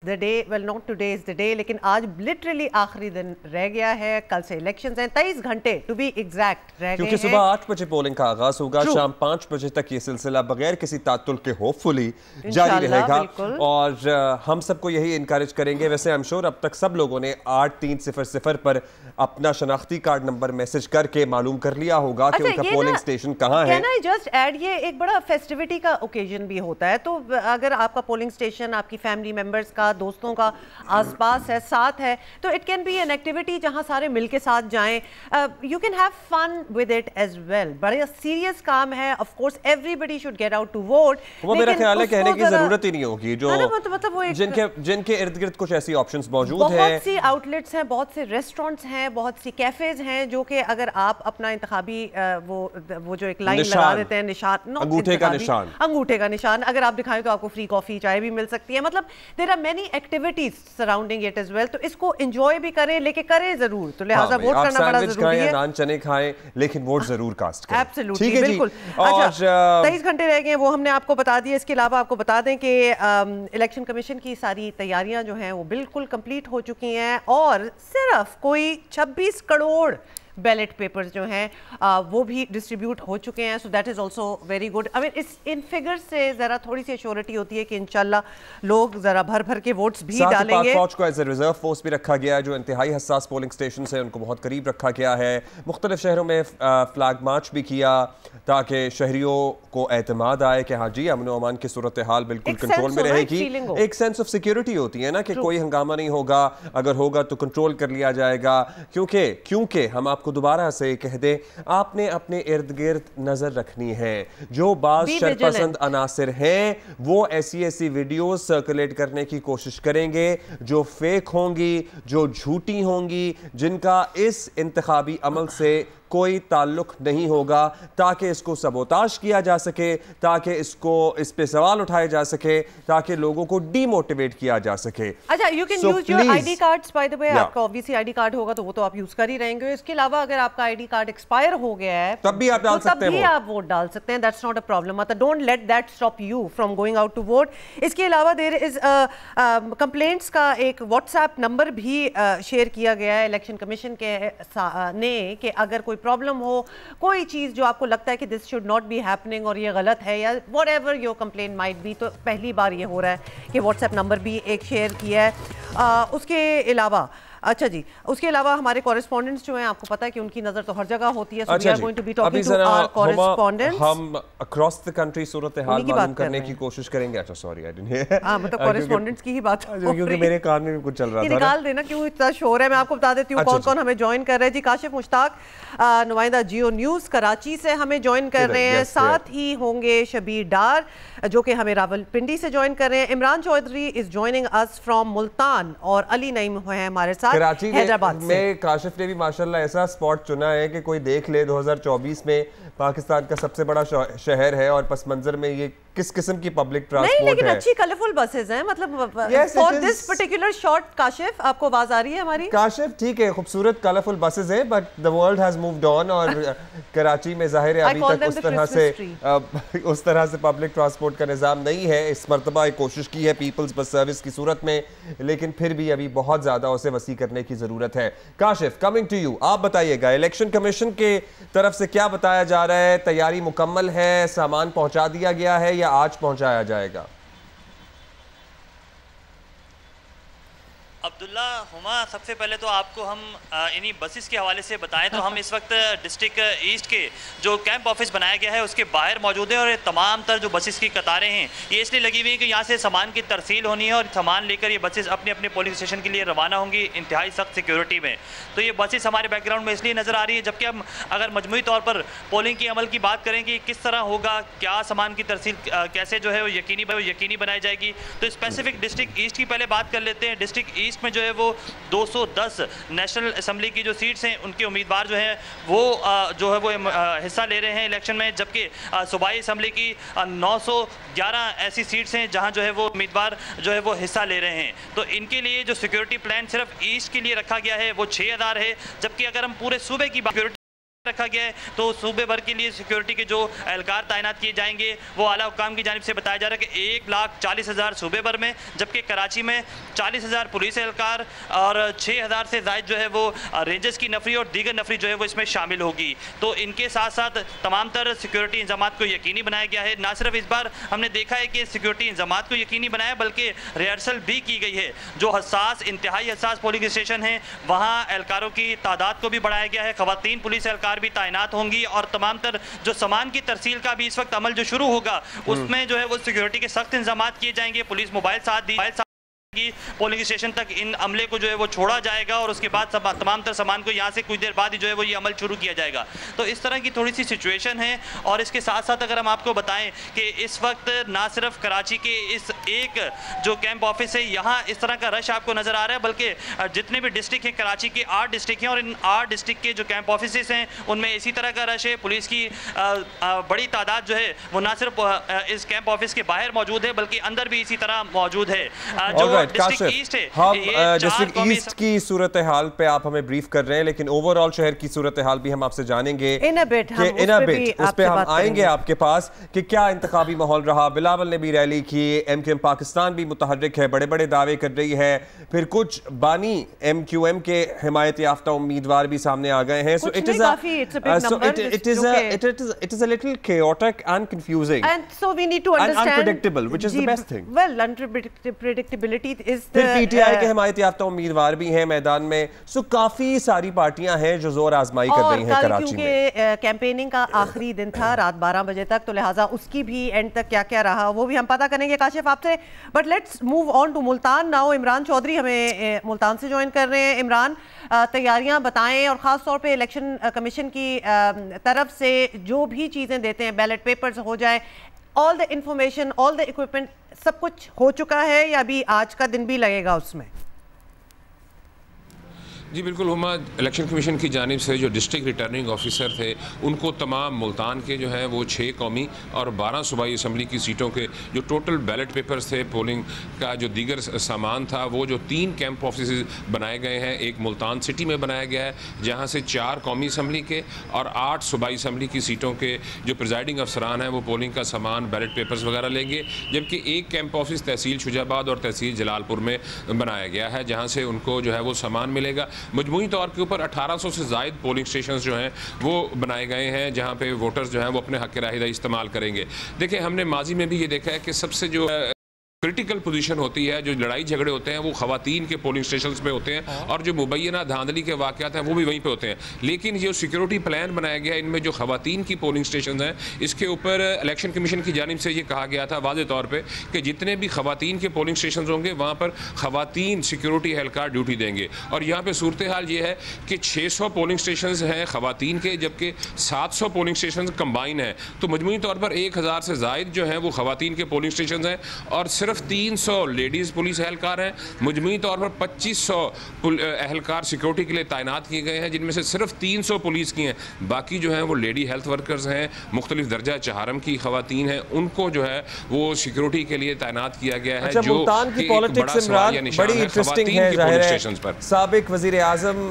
The day well not today is the day, लेकिन आज literally आखिरी दिन रह गया है। कल से इलेक्शंस हैं, 23 घंटे टू बी एग्जैक्ट रह गए क्योंकि सुबह 8 बजे पोलिंग का आगाज होगा, शाम 5 बजे तक ये सिलसिला बगैर किसी तातुल के होपफुली जारी रहेगा। और हम सबको यही इनकरेज करेंगे। वैसे आई एम श्योर अब तक सब लोगों ने 8300 पर अपना शनाख्ती कार्ड नंबर मैसेज करके मालूम कर लिया होगा कि उनका पोलिंग स्टेशन कहाँ है। कैन आई जस्ट ऐड, ये एक बड़ा फेस्टिविटी का ओकेजन भी होता है, तो अगर आपका पोलिंग स्टेशन आपकी फैमिली मेंबर्स का, दोस्तों का आसपास है, साथ है, तो it can be an activity जहां सारे मिलके साथ जाएं। You can have fun with it as well. बड़ा सीरियस काम है, of course everybody should get out to vote. वो मेरा ख्याल है कहने की जरूरत ही नहीं होगी, जो मतलब वो जिनके इर्द गिर्द कुछ ऐसी ऑप्शंस मौजूद हैं। बहुत सी आउटलेट्स हैं, बहुत से रेस्टोरेंट्स हैं, बहुत सी कैफेज हैं, जो कि अगर आप अपना इंतखाबी वो जो एक लाइन लगा देते हैं, निशान, अंगूठे का निशान अगर आप दिखाएं तो आपको फ्री कॉफी चाय भी मिल सकती है। मतलब there are many activities surrounding it as well. तो इसको एंजॉय भी करें, लेके करें जरूर। तो लिहाजा वोट करना बड़ा जरूरी है। नान चने खाएं, लेकिन वोट जरूर कास्ट करें। एब्सोल्युटली, बिल्कुल। अच्छा, 23 घंटे रह गए, वो हमने आपको बता दिया। इसके अलावा आपको बता दें कि इलेक्शन कमीशन की सारी तैयारियां जो हैं वो बिल्कुल कंप्लीट हो चुकी हैं, और सिर्फ कोई 26 करोड़ बैलेट पेपर्स जो हैं वो भी डिस्ट्रीब्यूट हो चुके हैं। So that is also very good. I mean in figures से ज़रा थोड़ी सी श्योरिटी होती है कि इंशाल्लाह लोग ज़रा भर भर के वोट्स भी डालेंगे। फौज को एज ए रिजर्व फोर्स भी रखा गया है, जो इंतहाई हसास पोलिंग स्टेशन है उनको बहुत करीब रखा गया है। मुख्तलिफ शहरों में फ्लैग मार्च भी किया ताकि शहरियों को एतमाद आए कि हाँ जी, अमन अमान की सूरत हाल बिल्कुल कंट्रोल में रहेगी। एक सेंस ऑफ सिक्योरिटी होती है ना कि कोई हंगामा नहीं होगा, अगर होगा तो कंट्रोल कर लिया जाएगा। क्योंकि हम आपको दोबारा से कह दें, आपने अपने इर्द गिर्द नजर रखनी है। जो बाज शरपसंद अनासिर हैं वो ऐसी वीडियोस सर्कुलेट करने की कोशिश करेंगे जो फेक होंगी, जो झूठी होंगी, जिनका इस इंतखाबी अमल से कोई ताल्लुक नहीं होगा, ताकि इसको सबोताश किया जा सके, ताकि इस पे सवाल उठाए जा सके, ताकि लोगों को डीमोटिवेट किया जा सके। अच्छा, you can use your ID cards by the way. आपका ऑब्वियसली आईडी कार्ड होगा तो वो तो आप यूज कर ही रहेंगे। इसके अलावा अगर आपका आईडी कार्ड एक्सपायर हो गया है तब भी आप डाल सकते हैं, आप वोट डाल सकते हैं। That's not a problem. मतलब don't let that stop you from going out to vote. इसके अलावा देयर इज कंप्लेंट्स का एक व्हाट्सएप नंबर भी शेयर किया गया है इलेक्शन कमीशन के ने, कि अगर कोई प्रॉब्लम हो, कोई चीज जो आपको लगता है कि this should not be happening और ये गलत है, या whatever your complaint might be, तो पहली बार ये हो रहा है कि व्हाट्सएप नंबर भी एक शेयर किया है। उसके अलावा अच्छा जी, उसके अलावा हमारे कॉरेस्पॉन्डेंट्स जो हैं, आपको पता है कि उनकी नजर तो हर जगह होती है। अच्छा, हम अक्रॉस द कंट्री सूरत हाल मालूम करने की कोशिश करेंगे। अच्छा सॉरी, आई डिडंट हियर। हां, मतलब कॉरेस्पॉन्डेंट्स की ही बात क्योंकि मेरे कान में भी कुछ चल रहा था। निकाल देना, क्यों इतना शोर है। मैं आपको बता देती हूँ कौन कौन हमें ज्वाइन कर रहे हैं जी। काशिफ मुश्ताक, नुमाइंदा जियो न्यूज कराची से हमें ज्वाइन कर रहे हैं। साथ ही होंगे शबीर डार जो कि हमें रावलपिंडी से ज्वाइन कर रहे हैं। Imran Chaudhry is joining us from Multan, और अली नईम है हमारे साथ कराची में। काशिफ ने भी माशाल्लाह ऐसा स्पॉट चुना है कि कोई देख ले 2024 में पाकिस्तान का सबसे बड़ा शहर है, और पस मंजर में ये किस किस्म की पब्लिक ट्रांसपोर्ट है। लेकिन अच्छी कलरफुल बसेस हैं। मतलब for this particular shot, Kashif आपको आवाज आ रही है हमारी? काशिफ ठीक है, खूबसूरत कलरफुल बसेस हैं, but the world has moved on, और कराची में जाहिर है अभी तक उस तरह से पब्लिक ट्रांसपोर्ट का निज़ाम नहीं है। इस मरतबा एक कोशिश की है पीपल्स बस सर्विस की सूरत में, लेकिन फिर भी अभी बहुत ज्यादा उसे वसी करने की जरूरत है। काशिफ, कमिंग टू यू, आप बताइएगा इलेक्शन कमीशन के तरफ से क्या बताया जा रहा है? तैयारी मुकम्मल है, सामान पहुंचा दिया गया है या आज पहुंचाया जाएगा? अब्दुल्ला हुमा, सबसे पहले तो आपको हम इन्हीं बसेस के हवाले से बताएं तो हम इस वक्त डिस्ट्रिक्ट ईस्ट के जो कैंप ऑफिस बनाया गया है उसके बाहर मौजूद हैं, और तमाम तर जो बसेस की कतारें हैं ये इसलिए लगी हुई हैं कि यहाँ से सामान की तरसील होनी है, और सामान लेकर ये बसेस अपने अपने पोलिंग स्टेशन के लिए रवाना होंगी इंतहाई सख्त सिक्योरिटी में। तो ये बसेस हमारे बैकग्राउंड में इसलिए नज़र आ रही है, जबकि हम अगर मजमूई तौर पर पोलिंग के अमल की बात करें कि किस तरह होगा, क्या सामान की तरसील कैसे जो है वो यकीनी बनाई जाएगी, तो स्पेसिफिक डिस्ट्रिक्ट ईस्ट की पहले बात कर लेते हैं। डिस्ट्रिक्ट ईस्ट में जो है वो 210 नेशनल असेंबली की जो सीट्स हैं उनके उम्मीदवार जो हैं वो जो है वो हिस्सा ले रहे हैं इलेक्शन में, जबकि सूबाई असेंबली की 911 ऐसी सीट्स हैं जहां जो है वो उम्मीदवार जो है वो हिस्सा ले रहे हैं। तो इनके लिए जो सिक्योरिटी प्लान सिर्फ ईस्ट के लिए रखा गया है वो 6000 है, जबकि अगर हम पूरे सूबे की बात रखा गया है। तो सूबे भर के लिए सिक्योरिटी के जो एहलकार तैनात किए जाएंगे वो आला हुक्काम की जानिब से बताया जा रहा है कि 1,40,000 सूबे भर में, जबकि कराची में 40,000 पुलिस एहलकार और 6,000 से ज़ायद जो है वो रेंजर्स की नफरी और दीगर नफरी जो है वो इसमें शामिल होगी। तो इनके साथ साथ तमाम तर सिक्योरिटी इंतजाम को यकीनी बनाया गया है। ना सिर्फ इस बार हमने देखा है कि सिक्योरिटी इंतजाम को यकीनी बनाया, बल्कि रिहर्सल भी की गई है। जो इंतहाई हसास पोलिंग स्टेशन है वहाँ एहलकारों की तादाद को भी बढ़ाया गया है। खवातीन पुलिस एहलकार भी तैनात होंगी और तमाम तर जो सामान की तरसील का भी इस वक्त अमल जो शुरू होगा उसमें जो है वो सिक्योरिटी के सख्त इंतजाम किए जाएंगे। पुलिस मोबाइल साथ पोलिंग स्टेशन तक इन अमले को जो है वो छोड़ा जाएगा और उसके बाद तमाम तर सामान को यहाँ से कुछ देर बाद ही जो है वो ये अमल शुरू किया जाएगा। तो इस तरह की थोड़ी सी सिचुएशन है। और इसके साथ साथ अगर हम आपको बताएं कि इस वक्त ना सिर्फ कराची के इस एक जो कैंप ऑफिस है यहाँ इस तरह का रश आपको नज़र आ रहा है, बल्कि जितने भी डिस्ट्रिक्ट हैं, कराची के 8 डिस्ट्रिक्ट हैं और इन 8 डिस्ट्रिक्ट के जो कैंप ऑफिस हैं उनमें इसी तरह का रश है। पुलिस की बड़ी तादाद जो है वो ना सिर्फ इस कैंप ऑफिस के बाहर मौजूद है बल्कि अंदर भी इसी तरह मौजूद है। जो डिस्ट्रिक्ट ईस्ट है, हम डिस्ट्रिक्ट ईस्ट की सूरत हाल पे आप हमें ब्रीफ कर रहे हैं, लेकिन ओवरऑल शहर की सूरत हाल भी हम आपसे जानेंगे इन बिट उस पे हम आएंगे आपके पास कि क्या इंतखाबी माहौल रहा। बिलावल ने भी रैली की, MQM पाकिस्तान भी मुतहर्रिक है, बड़े बड़े दावे कर रही है, फिर कुछ बानी MQM के हिमायत याफ्ता उम्मीदवार भी सामने आ गए हैं। So it is a little chaotic and confusing and so we need to understand and unpredictable, which is the best thing. Well, unpredictability is the PTI के हिमायत याफ्ता उम्मीदवार भी हैं मैदान में। सो काफी सारी पार्टियां हैं जो जोर आजमाई कर रही हैं कराची में। क्योंकि कैंपेनिंग का आखिरी दिन था रात 12 बजे तक, तो लिहाजा उसकी भी एंड तक क्या क्या रहा वो भी हम पता करेंगे काशिफ आपसे। But let's move on to Multan now. Imran Chaudhry हमें मुल्तान से ज्वाइन कर रहे हैं। इमरान, तैयारियां बताएं और ख़ास तौर पे इलेक्शन कमीशन की तरफ से जो भी चीज़ें देते हैं, बैलेट पेपर्स हो जाए, all the information, all the equipment, सब कुछ हो चुका है या अभी आज का दिन भी लगेगा उसमें? जी बिल्कुल हुमा, इलेक्शन कमीशन की जानिब से जो डिस्ट्रिक्ट रिटर्निंग ऑफिसर थे उनको तमाम मुल्तान के जो हैं वो 6 कौमी और 12 सूबाई असम्बली की सीटों के जो टोटल बैलेट पेपर्स थे, पोलिंग का जो दीगर सामान था, वो जो 3 कैंप ऑफिस बनाए गए हैं। एक मुल्तान सिटी में बनाया गया है जहाँ से 4 कौमी असम्बली के और 8 सूबाई असम्बली की सीटों के जो प्रिजाइडिंग अफसरान हैं वो पोलिंग का सामान, बैलेट पेपर्स वगैरह लेंगे। जबकि एक कैंप ऑफिस तहसील शुजाबाद और तहसील जलालपुर में बनाया गया है जहाँ से उनको जो है वो सामान मिलेगा। मजमूई तौर के ऊपर 1800 से ज़ायद पोलिंग स्टेशन जो हैं वो बनाए गए हैं जहाँ पे वोटर्स जो हैं वो अपने हक़ राय इस्तेमाल करेंगे। देखिए, हमने माजी में भी ये देखा है कि सबसे जो क्रिटिकल पोजीशन होती है, जो लड़ाई झगड़े होते हैं वो ख़वातीन के पोलिंग स्टेशन पे होते हैं और जो मुबैना धांधली के वाक़यात हैं वो भी वहीं पे होते हैं। लेकिन जो सिक्योरिटी प्लान बनाया गया है इनमें जो ख़वातीन की पोलिंग स्टेशन हैं, इसके ऊपर इलेक्शन कमीशन की जानिब से ये कहा गया था वाज़े तौर पर कि जितने भी ख़वातीन के पोलिंग स्टेशन होंगे वहाँ पर ख़वातीन सिक्योरिटी एहलकार ड्यूटी देंगे। और यहाँ पर सूरत हाल ये है कि 600 पोलिंग स्टेशन हैं ख़वातीन के, जबकि 700 पोलिंग स्टेशन कम्बाइन हैं। तो मजमूई तौर पर 1000 से ज़ायद जो हैं वो ख़वातीन के पोलिंग स्टेशन हैं और सिर्फ 300 लेडीज़ पुलिस एहलकार हैं। मजमूई तौर पर 2500 एहलकार सिक्योरिटी के लिए तैनात किए गए हैं, जिनमें से सिर्फ 300 पुलिस की हैं। बाकी जो हैं वो लेडी हेल्थ वर्कर्स हैं, मुख्तलिफ दर्जा चहारम की खवातीन हैं, उनको जो है वो सिक्योरिटी के लिए तैनात किया गया है। जो की पॉलिटिक्स बड़ी इंटरेस्टिंग है, जाहिर है साबिक वजीर आजम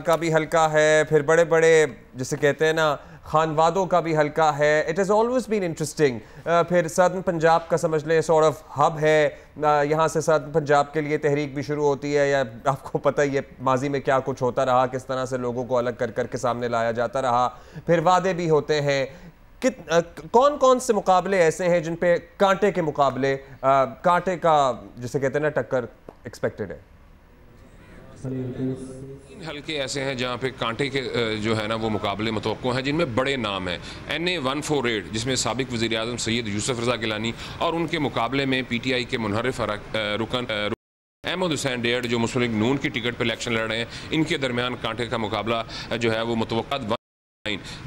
का भी हल्का है, फिर बड़े बड़े जिसे कहते हैं ना खानवादों का भी हल्का है। It is always been interesting. फिर सदर्न पंजाब का समझ लें सॉर्ट ऑफ हब है, यहाँ से सदर्न पंजाब के लिए तहरीक भी शुरू होती है, या आपको पता ही है माजी में क्या कुछ होता रहा, किस तरह से लोगों को अलग कर कर के सामने लाया जाता रहा। फिर वादे भी होते हैं। कौन कौन से मुकाबले ऐसे हैं जिन पे कांटे के मुकाबले, कांटे का जिसे कहते हैं ना टक्कर एक्सपेक्टेड है? हल्के ऐसे हैं जहाँ पे कांटे के जो है ना वो मुकाबले मतवक्को हैं, जिनमें बड़े नाम हैं। NA-148 जिसमें साबिक वज़ीर आज़म सैयद यूसुफ रज़ा गिलानी और उनके मुकाबले में PTI के मुनहरिफ रुकन अहमद हुसैन डेड जो मुस्लिम लीग नून की टिकट पर इलेक्शन लड़ रहे हैं, इनके दरमियान कांटे का मुकाबला जो है वो मुतवक्का,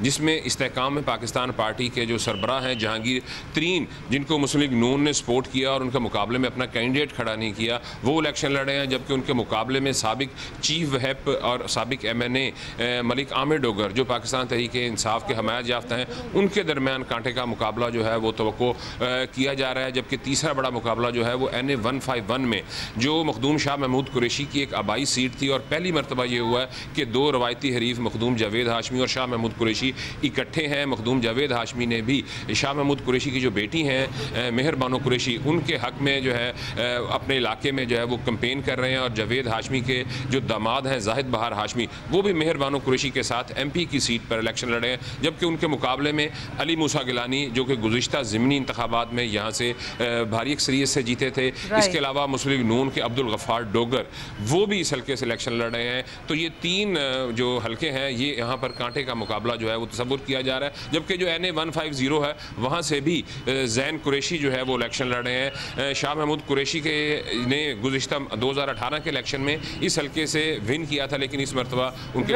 जिसमें इस्तेहकाम में पाकिस्तान पार्टी के जो सरबराह हैं जहांगीर तरीन, जिनको मुस्लिम लीग नून ने सपोर्ट किया और उनका मुकाबले में अपना कैंडिडेट खड़ा नहीं किया, वो इलेक्शन लड़े हैं। जबकि उनके मुकाबले में साबिक चीफ व्हिप और साबिक MNA मलिक आमिर डोगर जो पाकिस्तान तहरीक इंसाफ के हमायत याफ्ता हैं, उनके दरमियान कांटे का मुकाबला जो है वो तवक्को किया जा रहा है। जबकि तीसरा बड़ा मुकाबला जो है वो NA-151 में जो मखदूम शाह महमूद कुरैशी की एक आबाई सीट थी और पहली मरतबा ये हुआ है कि 2 रवायती हरीफ मखदूम जावेद हाशमी और शाह महमूद महमूद कुरैशी इकट्ठे हैं। मखदूम जावेद हाशमी ने भी शाह महमूद कुरैशी की जो बेटी हैं मेहर बानो कुरैशी, उनके हक में जो है अपने इलाके में जो है वो कैंपेन कर रहे हैं। और जावेद हाशमी के जो दामाद हैं जाहिद बहार हाशमी, वो भी मेहर बानो कुरैशी के साथ MP की सीट पर इलेक्शन लड़े हैं, जबकि उनके मुकाबले में अली मूसा गिलानी जो कि गुज़िश्ता ज़िमनी इंतखाबात में यहाँ से भारी अक्सरियत से जीते थे। इसके अलावा मुस्लिम नून के अब्दुल गफ़ार डोगर, वो भी इस हल्के से इलेक्शन लड़ रहे हैं। तो ये 3 जो हल्के हैं, ये यहाँ पर कांटे का मुकाबला जो है वो तसव्वुर किया जा रहा है। जबकि जो NA 150 है, वहाँ से भी जैन कुरैशी जो है वो इलेक्शन लड़ रहे हैं। शाह महमूद कुरैशी के ने गुज़िश्ता 2018 के इलेक्शन में इस हल्के से विन किया था, लेकिन इस मरतबा उनके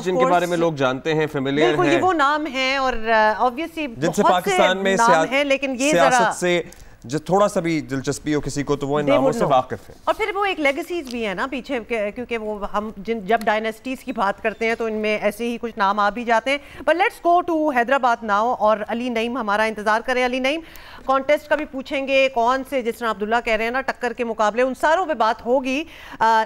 जिनके बारे में लोग जानते हैं, फेमिलियर हैं, वो नाम है और ऑब्वियसली जिनसे पाकिस्तान में सियासत से जो थोड़ा सा भी दिलचस्पी हो किसी को, तो वो इन नामों से वाकिफ है। और फिर वो एक लेगेसीज भी है ना पीछे, क्योंकि वो हम जब डायनेस्टीज की बात करते हैं तो इनमें ऐसे ही कुछ नाम आ भी जाते हैं। But let's go to Hyderabad now, और अली नईम हमारा इंतजार करें। अली नईम, कॉन्टेस्ट का भी पूछेंगे, कौन से जिस तरह अब्दुल्ला कह रहे हैं ना टक्कर के मुकाबले, उन सारों पे बात होगी,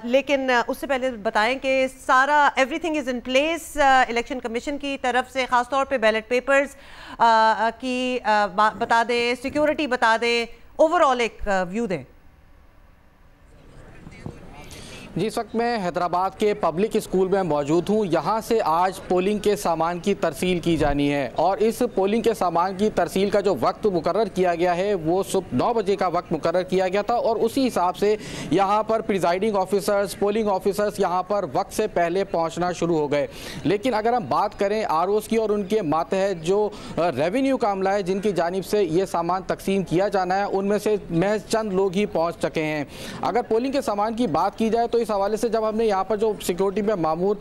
लेकिन उससे पहले बताएं कि सारा everything is in place election commission की तरफ से, ख़ासतौर पे बैलेट पेपर्स की बता दें, सिक्योरिटी बता दें, ओवरऑल एक व्यू दें। जी, इस वक्त मैं हैदराबाद के पब्लिक स्कूल में मौजूद हूँ। यहाँ से आज पोलिंग के सामान की तरसील की जानी है, और इस पोलिंग के सामान की तरसील का जो वक्त मुकर्रर किया गया है वो सुबह 9 बजे का वक्त मुकर्रर किया गया था, और उसी हिसाब से यहाँ पर प्रिजाइडिंग ऑफिसर्स, पोलिंग ऑफिसर्स यहाँ पर वक्त से पहले पहुँचना शुरू हो गए। लेकिन अगर हम बात करें ROs की और उनके मातहत जो रेवेन्यू का अमला है जिनकी जानिब से ये सामान तकसीम किया जाना है, उनमें से महज चंद लोग ही पहुँच सके हैं। अगर पोलिंग के सामान की बात की जाए तो इस हवाले से जब हमने यहाँ पर जो सिक्योरिटी में मामूर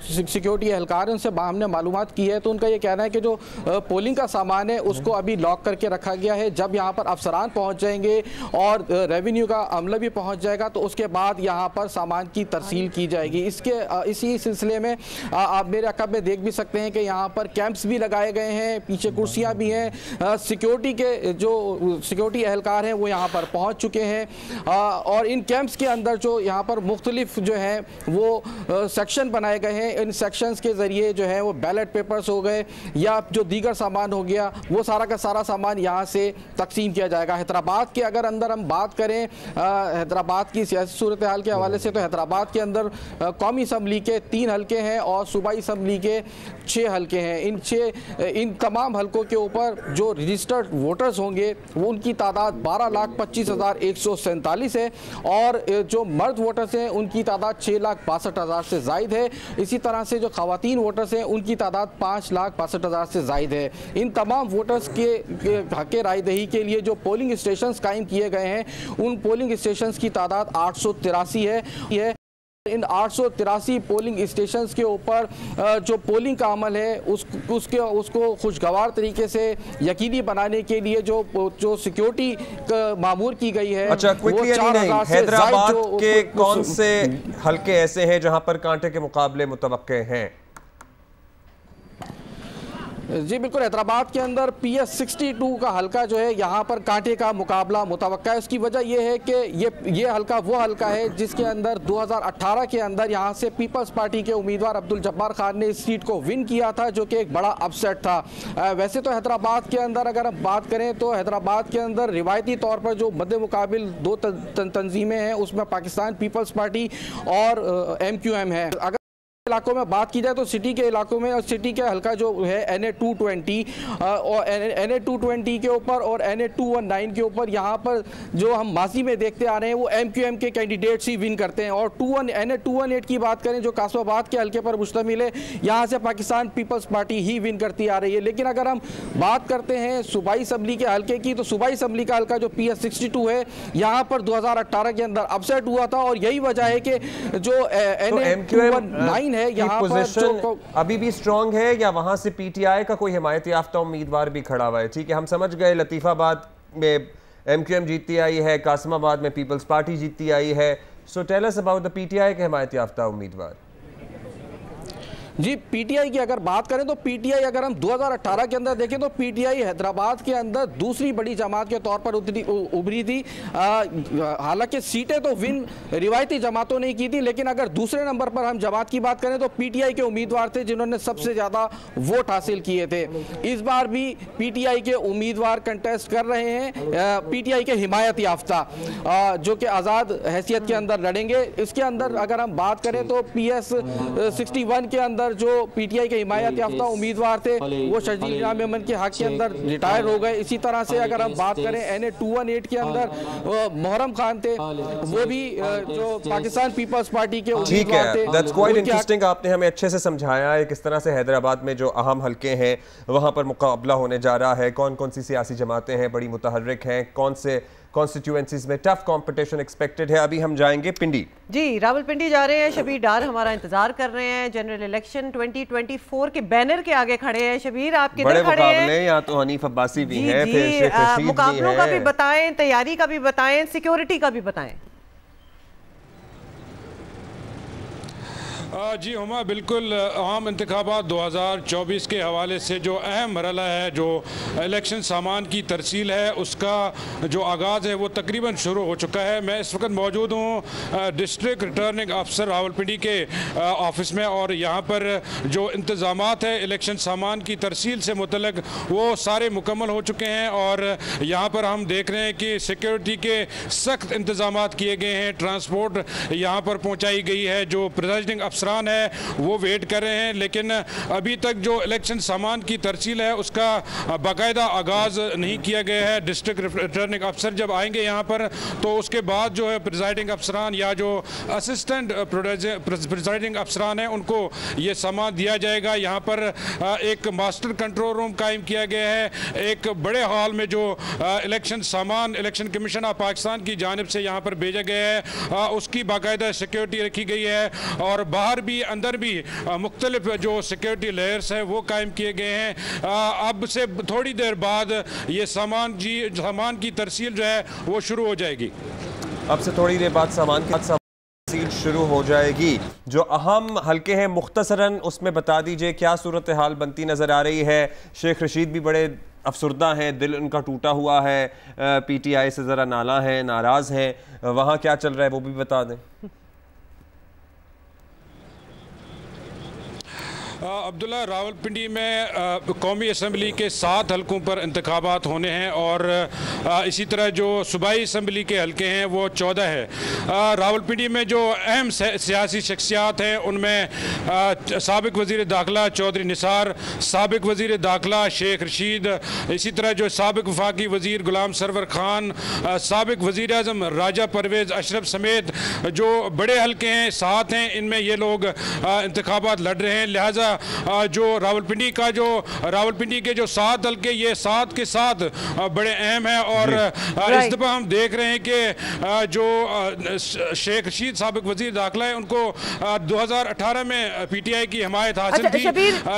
सिक्योरिटी एहलकार उनसे हमने मालूमात की है, तो उनका ये कहना है कि जो पोलिंग का सामान है उसको अभी लॉक करके रखा गया है। जब यहाँ पर अफसरान पहुँच जाएंगे और रेवेन्यू का अमला भी पहुँच जाएगा तो उसके बाद यहाँ पर सामान की तरसील की जाएगी। इसी सिलसिले में आप मेरे अकब में देख भी सकते हैं कि यहाँ पर कैंप्स भी लगाए गए हैं, पीछे कुर्सियाँ भी हैं, सिक्योरिटी के जो सिक्योरिटी एहलकार हैं वो यहाँ पर पहुँच चुके हैं, और इन कैंप्स के अंदर जो यहाँ पर मुख्तलिफ जो है वो सेक्शन बनाए गए हैं। इन सेक्शंस के ज़रिए जो है वो बैलेट पेपर्स हो गए या जो दीगर सामान हो गया, वो सारा का सारा सामान यहाँ से तकसीम किया जाएगा। हैदराबाद के अगर अंदर हम बात करें हैदराबाद की सियासी सूरत हाल के हवाले से, तो हैदराबाद के अंदर कौमी असम्बली के 3 हल्के हैं और सूबाई असम्बली के 6 हल्के हैं। इन तमाम हल्कों के ऊपर जो रजिस्टर्ड वोटर्स होंगे वो उनकी तादाद 12,25,147 है, और जो मर्द वोटर्स हैं उनकी तादाद 6,62,000 से ज़ायद है। इसी तरह से जो ख़वातीन वोटर्स हैं उनकी तादाद 5,62,000 से ज़ायद है। इन तमाम वोटर्स के हक़ रायदही के लिए जो पोलिंग स्टेशंस कायम किए गए हैं, उन पोलिंग स्टेशंस की तादाद 883 है। इन 883 पोलिंग स्टेशंस के ऊपर जो पोलिंग का अमल है उसको खुशगवार तरीके से यकीनी बनाने के लिए जो सिक्योरिटी मामूर की गई है। अच्छा, क्विकली हैदराबाद के कौन से हल्के ऐसे हैं जहां पर कांटे के मुकाबले मुतवक्के हैं? जी बिल्कुल, हैदराबाद के अंदर PS 62 का हल्का जो है यहाँ पर कांटे का मुकाबला मुतवक्का है। उसकी वजह यह है कि ये हल्का वो हल्का है जिसके अंदर 2018 के अंदर यहाँ से पीपल्स पार्टी के उम्मीदवार अब्दुल जब्बार खान ने इस सीट को विन किया था, जो कि एक बड़ा अपसेट था। वैसे तो हैदराबाद के अंदर अगर हम बात करें तो हैदराबाद के अंदर रिवायती तौर पर जो मद्दे मुकाबिल 2 तंजीमें हैं, उसमें पाकिस्तान पीपल्स पार्टी और MQM है। अगर इलाकों में बात की जाए तो सिटी के इलाकों में, और सिटी के हल्का जो है NA 220 और NA 220 के ऊपर और NA 219 के ऊपर, यहाँ पर जो हम माजी में देखते आ रहे हैं वो MQM के कैंडिडेट्स ही विन करते हैं। और NA 218 की बात करें जो कासमाबाद के हल्के पर मुश्तमिल है, यहाँ से पाकिस्तान पीपल्स पार्टी ही विन करती आ रही है। लेकिन अगर हम बात करते हैं सूबाई असम्बली के हल्के की, तो सूबाई असम्बली का हल्का जो PS 62 है, यहाँ पर 2018 के अंदर अपसेट हुआ था, और यही वजह है कि जो NA 219 है यहाँ पर अभी भी स्ट्रांग है, या वहां से PTI का कोई हिमायत याफ्ता उम्मीदवार भी खड़ा हुआ है? ठीक है, हम समझ गए लतीफाबाद में MQM जीतती आई है, कासमाबाद में पीपल्स पार्टी जीतती आई है। So tell us about the PTI के हिमायत याफ्ता उम्मीदवार। जी, पीटीआई की अगर बात करें तो पीटीआई अगर हम 2018 के अंदर देखें तो पीटीआई हैदराबाद के अंदर दूसरी बड़ी जमात के तौर पर उभरी थी। हालांकि सीटें तो विन रिवायती जमातों ने की थी, लेकिन अगर दूसरे नंबर पर हम जमात की बात करें तो पीटीआई के उम्मीदवार थे जिन्होंने सबसे ज्यादा वोट हासिल किए थे। इस बार भी पीटीआई के उम्मीदवार कंटेस्ट कर रहे हैं, पीटीआई के हिमायत याफ्ता जो कि आज़ाद हैसियत के अंदर लड़ेंगे। इसके अंदर अगर हम बात करें तो PS 61 के अंदर जो पीटीआई के हिमायत याफ्ता उम्मीदवार थे वो शजील इनाम मेमन के हक के अंदर रिटायर हो गए। इसी तरह से अगर हम बात करें NA 218 के अंदर मोहर्रम खान थे, वो भी जो पाकिस्तान पीपल्स पार्टी के उम्मीदवार थे। दैट्स क्वाइट इंटरेस्टिंग, आपने हमें अच्छे से समझाया है किस तरह से हैदराबाद में जो अहम हलके हैं वहां पर मुकाबला होने जा रहा है, कौन कौन सी सियासी जमातें हैं बड़ी मुतहर्रिक हैं, कौन से कॉन्स्टिट्यूएंसीज में टफ कंपटीशन एक्सपेक्टेड है। अभी हम जाएंगे पिंडी। जी, रावलपिंडी जा रहे हैं। शबीर डार हमारा इंतजार कर रहे हैं। जनरल इलेक्शन 2024 के बैनर के आगे खड़े हैं। शबीर, आप किधर खड़े हैं? यहाँ तो हनीफ अब्बासी भी हैं, फिर शेख रशीद मुकाबलों का भी बताएं, तैयारी का भी बताएं, सिक्योरिटी का भी बताएं। जी हुमा, बिल्कुल आम इंतखाबात 2024 के हवाले से जो अहम मरहला है, जो इलेक्शन सामान की तरसील है, उसका जो आगाज़ है वो तकरीबन शुरू हो चुका है। मैं इस वक्त मौजूद हूँ डिस्ट्रिक्ट रिटर्निंग अफसर रावलपिंडी के ऑफिस में, और यहाँ पर जो इंतज़ामात है इलेक्शन सामान की तरसील से मुतल्लिक वो सारे मुकम्मल हो चुके हैं। और यहाँ पर हम देख रहे हैं कि सिक्योरिटी के सख्त इंतज़ामात किए गए हैं। ट्रांसपोर्ट यहाँ पर पहुँचाई गई है। जो प्रिजाइडिंग अफसरान है वो वेट कर रहे हैं, लेकिन अभी तक जो इलेक्शन सामान की तरसील है उसका बाकायदा आगाज़ नहीं किया गया है। डिस्ट्रिक्ट रिटर्निंग अफसर जब आएंगे यहाँ पर तो उसके बाद जो है प्रिजाइडिंग अफसरान या जो असिस्टेंट प्रिजाइडिंग अफसरान हैं उनको ये सामान दिया जाएगा। यहाँ पर एक मास्टर कंट्रोल रूम कायम किया गया है। एक बड़े हॉल में जो इलेक्शन सामान इलेक्शन कमीशन ऑफ पाकिस्तान की जानिब से यहाँ पर भेजा गया है उसकी बाकायदा सिक्योरिटी रखी गई है, और बाहर भी अंदर भी मुख्तलिफ जो सिक्योरिटी लेयर्स हैं वो कायम किए गए हैं। अब से थोड़ी देर बाद ये सामान की तरसील जो है वो शुरू हो जाएगी। अब से थोड़ी देर बाद सामान की तरसील शुरू हो जाएगी। जो अहम हलके हैं मुख्तसरन उसमें बता दीजिए क्या सूरत हाल बनती नज़र आ रही है। शेख रशीद भी बड़े अफसरदा हैं, दिल उनका टूटा हुआ है, PTI से ज़रा नाला है, नाराज़ हैं, वहाँ क्या चल रहा है वो भी बता दें। अब्दुल्ला, रावलपिंडी में कौमी असम्बली के 7 हलकों पर इंतखाबात होने हैं, और इसी तरह जो सूबाई असम्बली के हलके हैं वो 14 है। रावलपिंडी में जो अहम सियासी शख्सियात हैं उनमें साबिक वज़ीर दाखिला चौधरी निसार, साबिक वज़ीर दाखिला शेख रशीद, इसी तरह जो साबिक वफाकी वज़ीर गुलाम सरवर खान, साबिक वज़ीर आज़म राजा परवेज़ अशरफ समेत जो बड़े हलके हैं 7 हैं, इनमें ये लोग इंतखाबात लड़ रहे हैं। लिहाजा जो रावलपिंडी के जो 7 हलके ये 7 के 7 बड़े अहम हैं, और इस दफ़ा हम देख रहे हैं कि जो शेख रशीद साबिक वज़ीर दाखिला है उनको 2018 में PTI की हिमायत हासिल थी,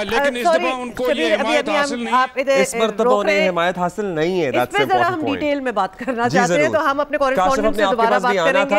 लेकिन इस दफ़ा उनको ये हिमायत हासिल नहीं, इस मरतबा उन्हें हिमायत हासिल नहीं है। हम डिटेल में बात करना चाहते हैं, तो हम अपने कॉरेस्पॉन्डेंट से दोबारा बात करेंगे।